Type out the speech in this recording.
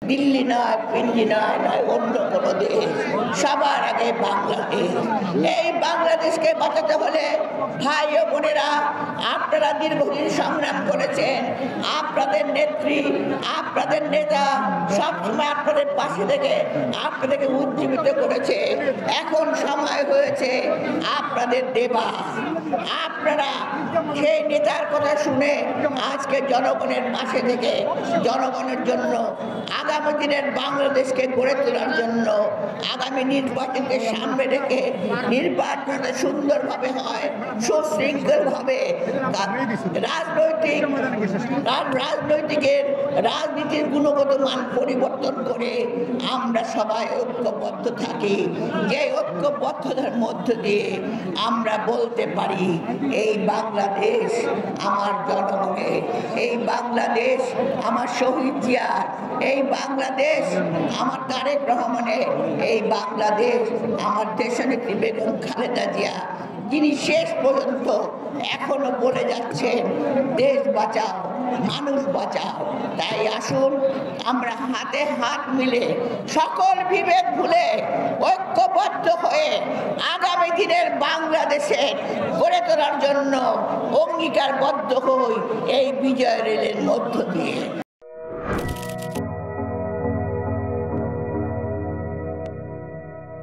দিল্লি নয়, পিন্ডি নয়, অন্য কোনো দেশ, সবার আগে বাংলাদেশ। এই বাংলাদেশকে বাঁচাতে হলে ভাই ও বোনেরা, আপনারা দীর্ঘদিন সংগ্রাম করেছেন। আপনাদের নেত্রী, আপনাদের নেতা সবসময় আপনাদের পাশে থেকে আপনাদেরকে উজ্জীবিত করেছে। এখন সময় হয়েছে আপনাদের দেবা। আপনারা সেই নেতার কথা শুনে আজকে জনগণের পাশে থেকে জনগণের জন্য আগামী দিনের বাংলাদেশকে গড়ে তোলার জন্য আগামী নির্বাচনকে সামনে রেখে নির্বাচনটা সুন্দরভাবে হয়, সুশৃঙ্খলভাবে রাজনীতির গুণগত মান পরিবর্তন করে আমরা সবাই ঐক্যবদ্ধ থাকি। যে ঐক্যবদ্ধতার মধ্য দিয়ে আমরা বলতে পারি এই বাংলাদেশ আমার জনগণের, এই বাংলাদেশ আমার শহীদ জিয়ার, এই বাংলাদেশ আমার তারেক রহমানের, এই বাংলাদেশ আমার দেশনেত্রী বেগম খালেদা জিয়া, যিনি শেষ পর্যন্ত এখনো বলে যাচ্ছেন দেশ বাঁচাও, মানুষ বাঁচাও। তাই আসুন আমরা হাতে হাত মিলে সকল বিভেদ ভুলে ঐক্যবদ্ধ হয়ে আগামী দিনের বাংলাদেশে গড়ে তোলার জন্য অঙ্গীকারবদ্ধ হই এই বিজয় রেলের মধ্য দিয়ে।